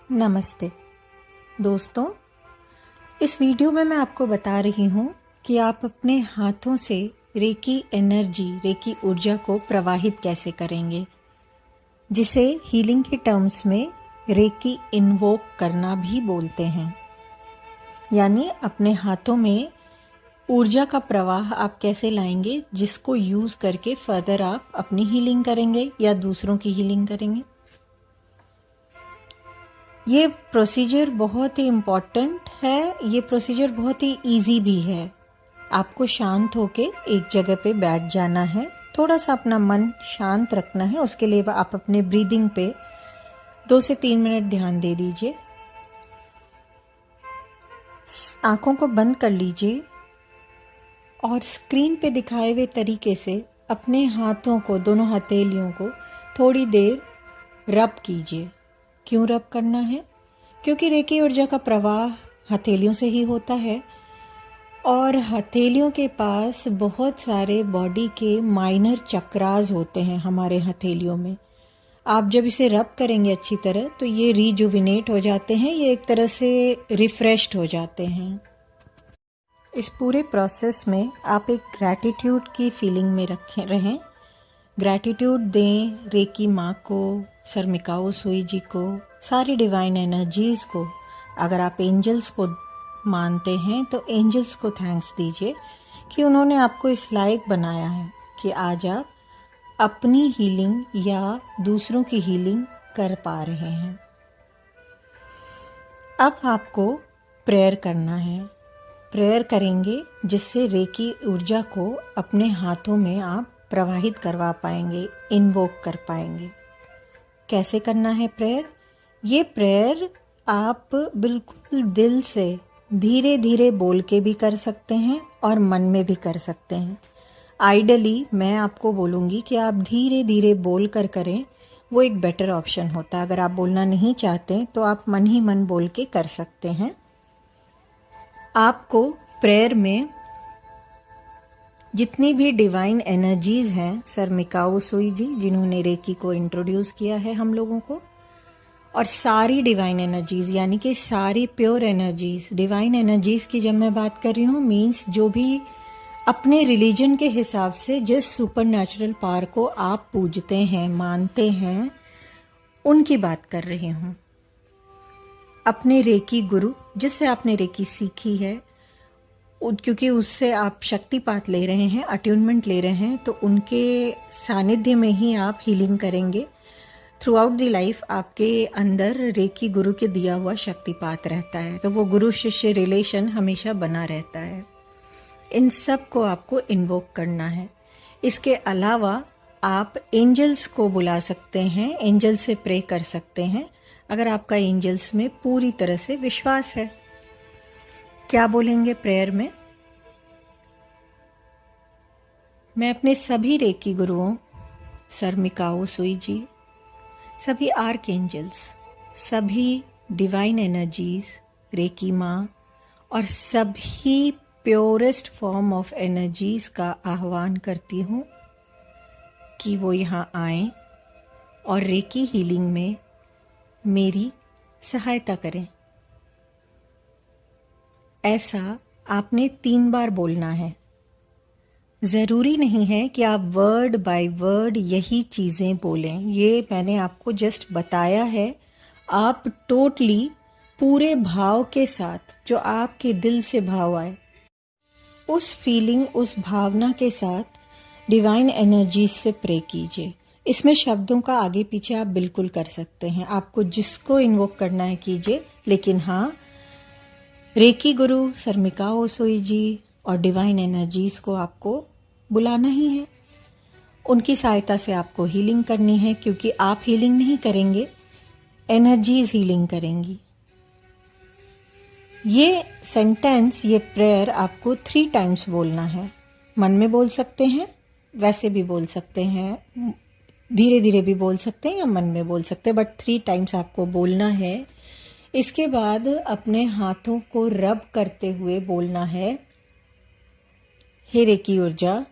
नमस्ते दोस्तों, इस वीडियो में मैं आपको बता रही हूँ कि आप अपने हाथों से रेकी एनर्जी, रेकी ऊर्जा को प्रवाहित कैसे करेंगे, जिसे हीलिंग के टर्म्स में रेकी इन्वोक करना भी बोलते हैं। यानी अपने हाथों में ऊर्जा का प्रवाह आप कैसे लाएंगे, जिसको यूज़ करके फर्दर आप अपनी हीलिंग करेंगे या दूसरों की हीलिंग करेंगे। ये प्रोसीजर बहुत ही इम्पॉर्टेंट है। ये प्रोसीजर बहुत ही इजी भी है। आपको शांत होके एक जगह पे बैठ जाना है, थोड़ा सा अपना मन शांत रखना है। उसके लिए आप अपने ब्रीदिंग पे 2 से 3 मिनट ध्यान दे दीजिए। आंखों को बंद कर लीजिए और स्क्रीन पे दिखाए हुए तरीके से अपने हाथों को, दोनों हथेलियों को थोड़ी देर रब कीजिए। क्यों रब करना है? क्योंकि रेकी ऊर्जा का प्रवाह हथेलियों से ही होता है और हथेलियों के पास बहुत सारे बॉडी के माइनर चक्रास होते हैं हमारे हथेलियों में। आप जब इसे रब करेंगे अच्छी तरह तो ये रिजुविनेट हो जाते हैं, ये एक तरह से रिफ्रेश्ड हो जाते हैं। इस पूरे प्रोसेस में आप एक ग्रैटिट्यूड की फीलिंग में रहें। ग्रैटिट्यूड दें रेकी माँ को, सर मिकाओ सुई जी को, सारी डिवाइन एनर्जीज़ को। अगर आप एंजल्स को मानते हैं तो एंजल्स को थैंक्स दीजिए कि उन्होंने आपको इस लायक बनाया है कि आज आप अपनी हीलिंग या दूसरों की हीलिंग कर पा रहे हैं। अब आपको प्रेयर करना है। प्रेयर करेंगे जिससे रेकी ऊर्जा को अपने हाथों में आप प्रवाहित करवा पाएंगे, इन्वोक कर पाएंगे। कैसे करना है प्रेयर? ये प्रेयर आप बिल्कुल दिल से धीरे धीरे बोल के भी कर सकते हैं और मन में भी कर सकते हैं। आइडियली मैं आपको बोलूँगी कि आप धीरे धीरे बोल कर करें, वो एक बेटर ऑप्शन होता है। अगर आप बोलना नहीं चाहते तो आप मन ही मन बोल के कर सकते हैं। आपको प्रेयर में जितनी भी डिवाइन एनर्जीज़ हैं, सर मिकाओ सुई जी जिन्होंने रेकी को इंट्रोड्यूस किया है हम लोगों को, और सारी डिवाइन एनर्जीज़ यानी कि सारी प्योर एनर्जीज़। डिवाइन एनर्जीज़ की जब मैं बात कर रही हूँ मीन्स जो भी अपने रिलीजन के हिसाब से जिस सुपर नेचुरल पावर को आप पूजते हैं, मानते हैं, उनकी बात कर रही हूँ। अपने रेकी गुरु जिससे आपने रेकी सीखी है, क्योंकि उससे आप शक्तिपात ले रहे हैं, अट्यूनमेंट ले रहे हैं, तो उनके सानिध्य में ही आप हीलिंग करेंगे। थ्रू आउट दी लाइफ आपके अंदर रेकी गुरु के दिया हुआ शक्तिपात रहता है, तो वो गुरु शिष्य रिलेशन हमेशा बना रहता है। इन सब को आपको इन्वोक करना है। इसके अलावा आप एंजल्स को बुला सकते हैं, एंजल से प्रे कर सकते हैं अगर आपका एंजल्स में पूरी तरह से विश्वास है। क्या बोलेंगे प्रेयर में? मैं अपने सभी रेकी गुरुओं, सर मिकाओ सुई जी, सभी आर्क एंजल्स, सभी डिवाइन एनर्जीज, रेकी माँ और सभी प्योरेस्ट फॉर्म ऑफ एनर्जीज का आह्वान करती हूँ कि वो यहाँ आएं और रेकी हीलिंग में मेरी सहायता करें। ऐसा आपने 3 बार बोलना है। ज़रूरी नहीं है कि आप वर्ड बाय वर्ड यही चीज़ें बोलें, ये मैंने आपको जस्ट बताया है। आप टोटली पूरे भाव के साथ, जो आपके दिल से भाव आए, उस फीलिंग, उस भावना के साथ डिवाइन एनर्जी से प्रे कीजिए। इसमें शब्दों का आगे पीछे आप बिल्कुल कर सकते हैं, आपको जिसको इन्वोक करना है कीजिए, लेकिन हाँ, रेकी गुरु, सर मिकाओ सुई जी और डिवाइन एनर्जीज़ को आपको बुलाना ही है। उनकी सहायता से आपको हीलिंग करनी है, क्योंकि आप हीलिंग नहीं करेंगे, एनर्जीज हीलिंग करेंगी। ये सेंटेंस, ये प्रेयर आपको 3 टाइम्स बोलना है। मन में बोल सकते हैं, वैसे भी बोल सकते हैं, धीरे धीरे भी बोल सकते हैं या मन में बोल सकते हैं, बट 3 टाइम्स आपको बोलना है। इसके बाद अपने हाथों को रब करते हुए बोलना है, हे रेकी ऊर्जा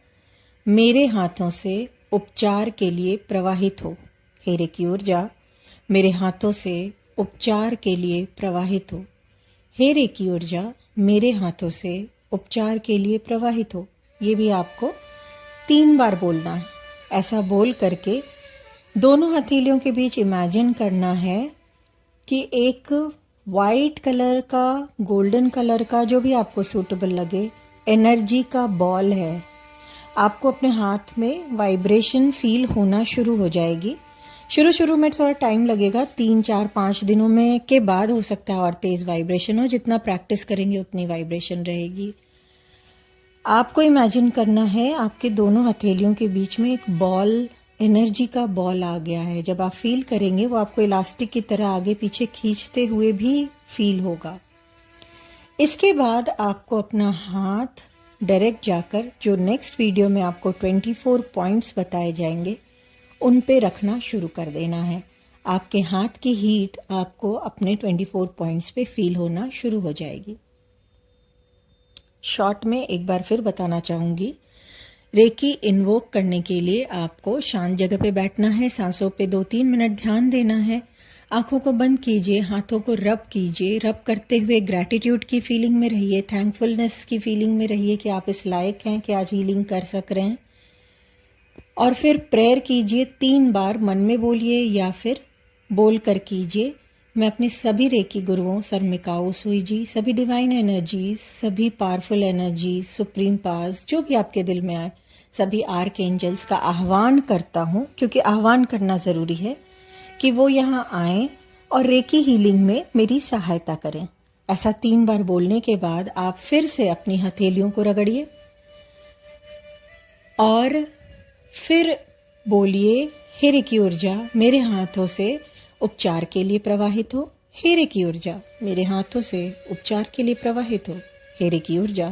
मेरे हाथों से उपचार के लिए प्रवाहित हो। हे रेकी ऊर्जा मेरे हाथों से उपचार के लिए प्रवाहित हो। हे रेकी ऊर्जा मेरे हाथों से उपचार के लिए प्रवाहित हो। ये भी आपको 3 बार बोलना है। ऐसा बोल करके दोनों हथेलियों के बीच इमेजिन करना है कि एक वाइट कलर का, गोल्डन कलर का, जो भी आपको सूटेबल लगे, एनर्जी का बॉल है। आपको अपने हाथ में वाइब्रेशन फील होना शुरू हो जाएगी। शुरू में थोड़ा टाइम लगेगा, 3, 4, 5 दिनों में के बाद हो सकता है और तेज़ वाइब्रेशन हो। जितना प्रैक्टिस करेंगे उतनी वाइब्रेशन रहेगी। आपको इमेजिन करना है आपके दोनों हथेलियों के बीच में एक बॉल, एनर्जी का बॉल आ गया है। जब आप फील करेंगे वो आपको इलास्टिक की तरह आगे पीछे खींचते हुए भी फील होगा। इसके बाद आपको अपना हाथ डायरेक्ट जाकर, जो नेक्स्ट वीडियो में आपको 24 पॉइंट्स बताए जाएंगे, उन पे रखना शुरू कर देना है। आपके हाथ की हीट आपको अपने 24 पॉइंट्स पे फील होना शुरू हो जाएगी। शॉर्ट में एक बार फिर बताना चाहूँगी, रेकी इन्वोक करने के लिए आपको शांत जगह पे बैठना है। सांसों पे 2-3 मिनट ध्यान देना है। आंखों को बंद कीजिए, हाथों को रब कीजिए। रब करते हुए ग्रैटिट्यूड की फीलिंग में रहिए, थैंकफुलनेस की फीलिंग में रहिए कि आप इस लायक हैं कि आज हीलिंग कर सक रहे हैं। और फिर प्रेयर कीजिए 3 बार, मन में बोलिए या फिर बोल कर कीजिए। मैं अपने सभी रेकी गुरुओं, सर मिकाओ सुई जी, सभी डिवाइन एनर्जीज, सभी पावरफुल एनर्जीज, सुप्रीम पावर्स, जो भी आपके दिल में आए, सभी आर्क एंजल्स का आह्वान करता हूँ, क्योंकि आह्वान करना ज़रूरी है, कि वो यहाँ आएँ और रेकी हीलिंग में मेरी सहायता करें। ऐसा 3 बार बोलने के बाद आप फिर से अपनी हथेलियों को रगड़िए और फिर बोलिए, हे रेकी ऊर्जा मेरे हाथों से उपचार के लिए प्रवाहित हो। हे रेकी ऊर्जा मेरे हाथों से उपचार के लिए प्रवाहित हो। हे रेकी ऊर्जा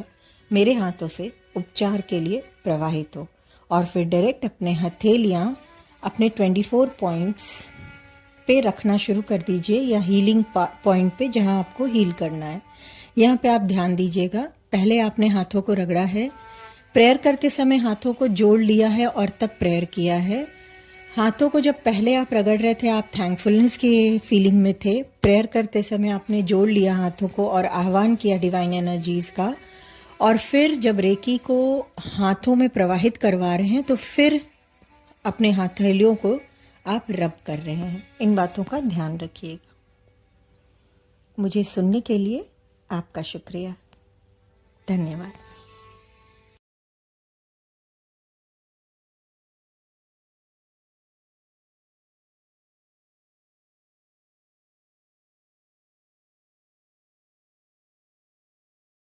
मेरे हाथों से उपचार के लिए प्रवाहित हो। और फिर डायरेक्ट अपने हथेलियाँ अपने 24 पॉइंट्स पे रखना शुरू कर दीजिए, या हीलिंग पॉइंट पे जहाँ आपको हील करना है। यहाँ पे आप ध्यान दीजिएगा, पहले आपने हाथों को रगड़ा है, प्रेयर करते समय हाथों को जोड़ लिया है और तब प्रेयर किया है। हाथों को जब पहले आप रगड़ रहे थे, आप थैंकफुलनेस की फीलिंग में थे। प्रेयर करते समय आपने जोड़ लिया हाथों को और आह्वान किया डिवाइन एनर्जीज़ का। और फिर जब रेकी को हाथों में प्रवाहित करवा रहे हैं तो फिर अपने हथेलियों को आप रब कर रहे हैं। इन बातों का ध्यान रखिएगा। मुझे सुनने के लिए आपका शुक्रिया। धन्यवाद।